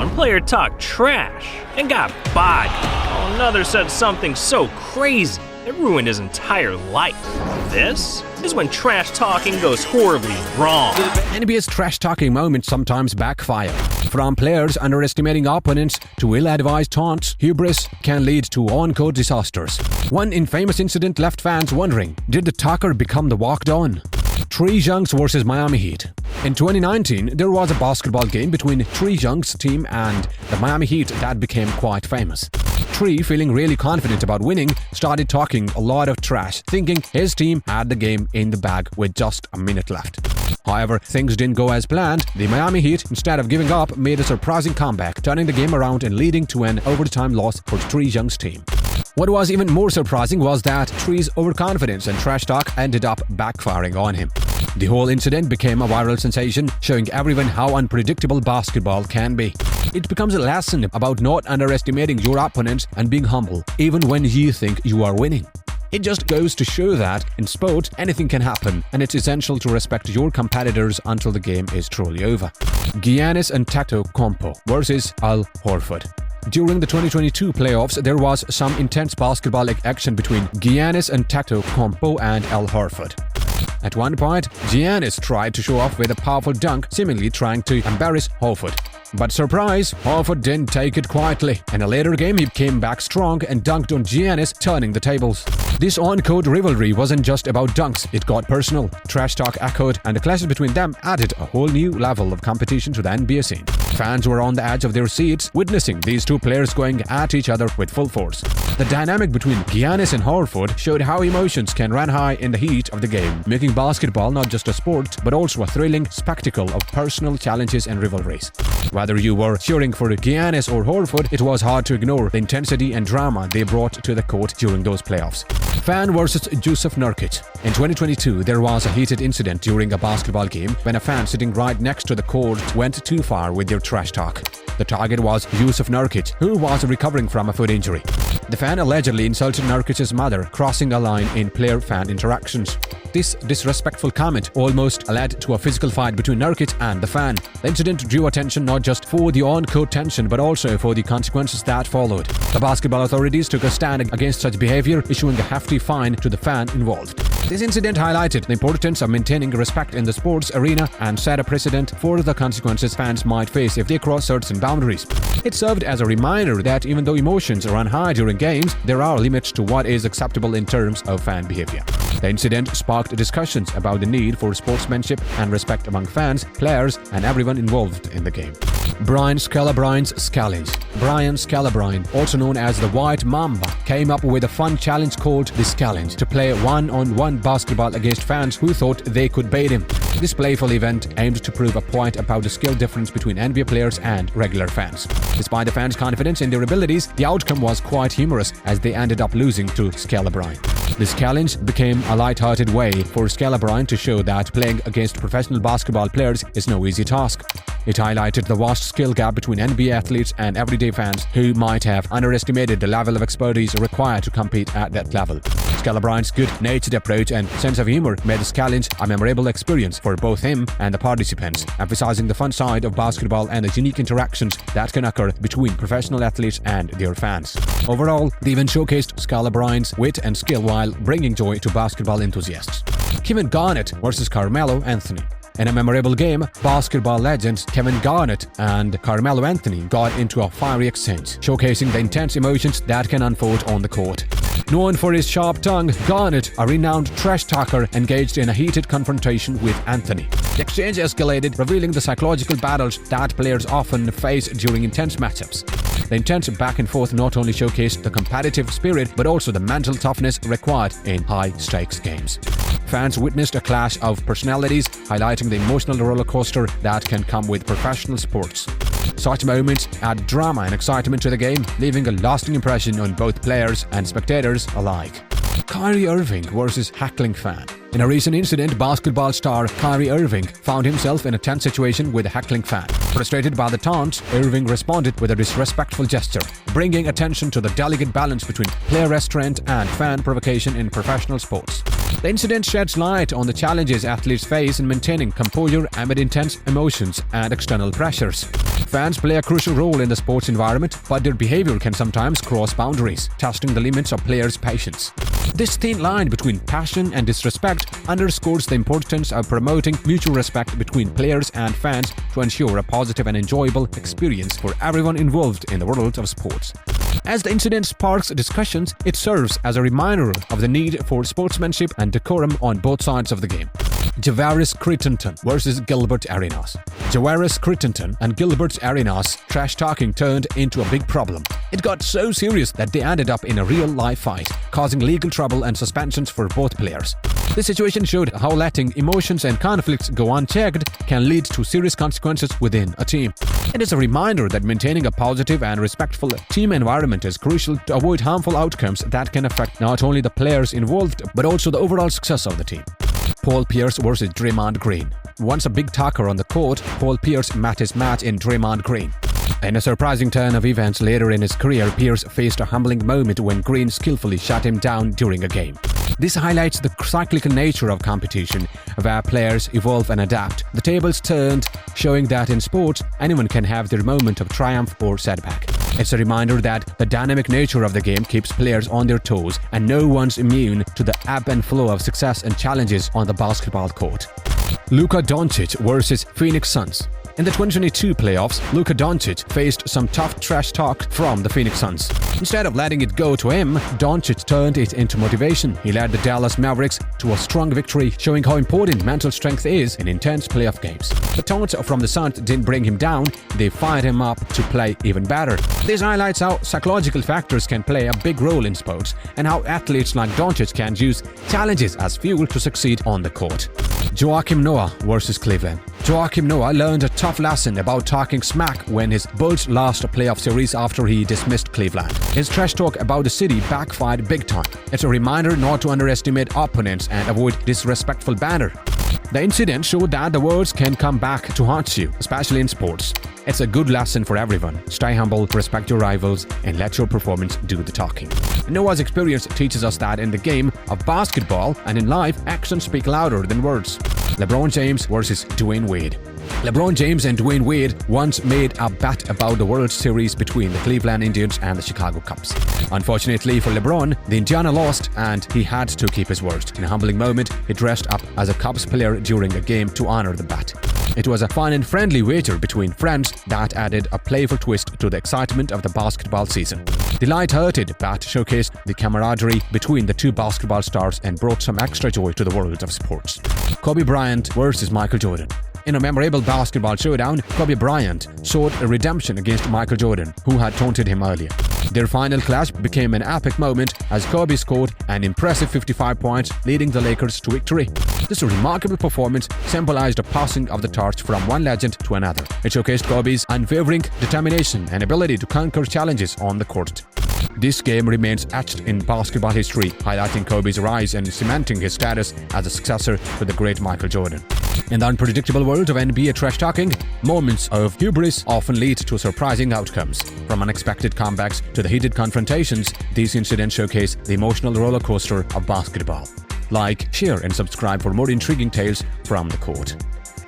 One player talked trash and got bodied, while another said something so crazy it ruined his entire life. This is when trash talking goes horribly wrong. NBA's trash-talking moments sometimes backfire. From players underestimating opponents to ill-advised taunts, hubris can lead to on-court disasters. One infamous incident left fans wondering, did the talker become the walked-on? Trey Young's versus Miami Heat. In 2019, there was a basketball game between Trey Young's team and the Miami Heat that became quite famous. Trey, feeling really confident about winning, started talking a lot of trash, thinking his team had the game in the bag with just a minute left. However, things didn't go as planned. The Miami Heat, instead of giving up, made a surprising comeback, turning the game around and leading to an overtime loss for Trey Young's team. What was even more surprising was that Trey's overconfidence and trash talk ended up backfiring on him. The whole incident became a viral sensation, showing everyone how unpredictable basketball can be. It becomes a lesson about not underestimating your opponents and being humble, even when you think you are winning. It just goes to show that, in sport, anything can happen, and it's essential to respect your competitors until the game is truly over. Giannis Antetokounmpo versus Al Horford. During the 2022 playoffs, there was some intense basketball action between Giannis Antetokounmpo and Al Horford. At one point, Giannis tried to show off with a powerful dunk, seemingly trying to embarrass Horford. But surprise, Horford didn't take it quietly. In a later game, he came back strong and dunked on Giannis, turning the tables. This on-court rivalry wasn't just about dunks, it got personal. Trash talk echoed, and the clashes between them added a whole new level of competition to the NBA scene. Fans were on the edge of their seats, witnessing these two players going at each other with full force. The dynamic between Giannis and Horford showed how emotions can run high in the heat of the game, making basketball not just a sport, but also a thrilling spectacle of personal challenges and rivalries. Whether you were cheering for Giannis or Horford, it was hard to ignore the intensity and drama they brought to the court during those playoffs. Fan versus Jusuf Nurkic. In 2022, there was a heated incident during a basketball game when a fan sitting right next to the court went too far with their trash talk. The target was Jusuf Nurkic, who was recovering from a foot injury. The fan allegedly insulted Nurkic's mother, crossing a line in player-fan interactions. This disrespectful comment almost led to a physical fight between Nurkic and the fan. The incident drew attention not just for the on-court tension but also for the consequences that followed. The basketball authorities took a stand against such behavior, issuing a hefty fine to the fan involved. This incident highlighted the importance of maintaining respect in the sports arena and set a precedent for the consequences fans might face if they cross certain boundaries. It served as a reminder that even though emotions run high during games, there are limits to what is acceptable in terms of fan behavior. The incident sparked discussions about the need for sportsmanship and respect among fans, players, and everyone involved in the game. Brian Scalabrine's challenge. Brian Scalabrine, also known as the White Mamba, came up with a fun challenge called the Challenge to play one-on-one basketball against fans who thought they could bait him. This playful event aimed to prove a point about the skill difference between NBA players and regular fans. Despite the fans' confidence in their abilities, the outcome was quite humorous as they ended up losing to Scalabrine. This challenge became a light-hearted way for Scalabrine to show that playing against professional basketball players is no easy task. It highlighted the vast skill gap between NBA athletes and everyday fans who might have underestimated the level of expertise required to compete at that level. Scalabrine's good-natured approach and sense of humor made this challenge a memorable experience for both him and the participants, emphasizing the fun side of basketball and the unique interactions that can occur between professional athletes and their fans. Overall, the event showcased Scalabrine's wit and skill while bringing joy to basketball enthusiasts. Kevin Garnett versus Carmelo Anthony. In a memorable game, basketball legends Kevin Garnett and Carmelo Anthony got into a fiery exchange, showcasing the intense emotions that can unfold on the court. Known for his sharp tongue, Garnett, a renowned trash talker, engaged in a heated confrontation with Anthony. The exchange escalated, revealing the psychological battles that players often face during intense matchups. The intense back and forth not only showcased the competitive spirit but also the mental toughness required in high-stakes games. Fans witnessed a clash of personalities, highlighting the emotional roller coaster that can come with professional sports. Such moments add drama and excitement to the game, leaving a lasting impression on both players and spectators alike. Kyrie Irving versus heckling fan. In a recent incident, basketball star Kyrie Irving found himself in a tense situation with a heckling fan. Frustrated by the taunts, Irving responded with a disrespectful gesture, bringing attention to the delicate balance between player restraint and fan provocation in professional sports. The incident sheds light on the challenges athletes face in maintaining composure amid intense emotions and external pressures. Fans play a crucial role in the sports environment, but their behavior can sometimes cross boundaries, testing the limits of players' patience. This thin line between passion and disrespect underscores the importance of promoting mutual respect between players and fans to ensure a positive and enjoyable experience for everyone involved in the world of sports. As the incident sparks discussions, it serves as a reminder of the need for sportsmanship and decorum on both sides of the game. Javaris Crittenton versus Gilbert Arenas. Javaris Crittenton and Gilbert Arenas trash-talking turned into a big problem. It got so serious that they ended up in a real-life fight, causing legal trouble and suspensions for both players. This situation showed how letting emotions and conflicts go unchecked can lead to serious consequences within a team. It is a reminder that maintaining a positive and respectful team environment is crucial to avoid harmful outcomes that can affect not only the players involved but also the overall success of the team. Paul Pierce versus Draymond Green. Once a big talker on the court, Paul Pierce met his match in Draymond Green. In a surprising turn of events later in his career, Pierce faced a humbling moment when Green skillfully shut him down during a game. This highlights the cyclical nature of competition, where players evolve and adapt. The tables turned, showing that in sports, anyone can have their moment of triumph or setback. It's a reminder that the dynamic nature of the game keeps players on their toes, and no one's immune to the ebb and flow of success and challenges on the basketball court. Luka Doncic versus Phoenix Suns. In the 2022 playoffs, Luka Doncic faced some tough trash talk from the Phoenix Suns. Instead of letting it go to him, Doncic turned it into motivation. He led the Dallas Mavericks to a strong victory, showing how important mental strength is in intense playoff games. The taunts from the Suns didn't bring him down, they fired him up to play even better. This highlights how psychological factors can play a big role in sports, and how athletes like Doncic can use challenges as fuel to succeed on the court. Joakim Noah versus Cleveland. Joakim Noah learned a tough lesson about talking smack when his Bulls lost a playoff series after he dismissed Cleveland. His trash talk about the city backfired big time. It's a reminder not to underestimate opponents and avoid disrespectful banter. The incident showed that the words can come back to haunt you, especially in sports. It's a good lesson for everyone. Stay humble, respect your rivals, and let your performance do the talking. Noah's experience teaches us that in the game of basketball and in life, actions speak louder than words. LeBron James versus Dwayne Wade. LeBron James and Dwayne Wade once made a bet about the World Series between the Cleveland Indians and the Chicago Cubs. Unfortunately for LeBron, the Indiana lost and he had to keep his word. In a humbling moment, he dressed up as a Cubs player during a game to honor the bet. It was a fun and friendly wager between friends that added a playful twist to the excitement of the basketball season. The light-hearted bet showcased the camaraderie between the two basketball stars and brought some extra joy to the world of sports. Kobe Bryant versus Michael Jordan. In a memorable basketball showdown, Kobe Bryant sought a redemption against Michael Jordan, who had taunted him earlier. Their final clash became an epic moment as Kobe scored an impressive 55 points, leading the Lakers to victory. This remarkable performance symbolized a passing of the torch from one legend to another. It showcased Kobe's unwavering determination and ability to conquer challenges on the court. This game remains etched in basketball history, highlighting Kobe's rise and cementing his status as a successor to the great Michael Jordan. In the unpredictable world of NBA trash talking, moments of hubris often lead to surprising outcomes. From unexpected comebacks to the heated confrontations, these incidents showcase the emotional roller coaster of basketball. Like, share, and subscribe for more intriguing tales from the court.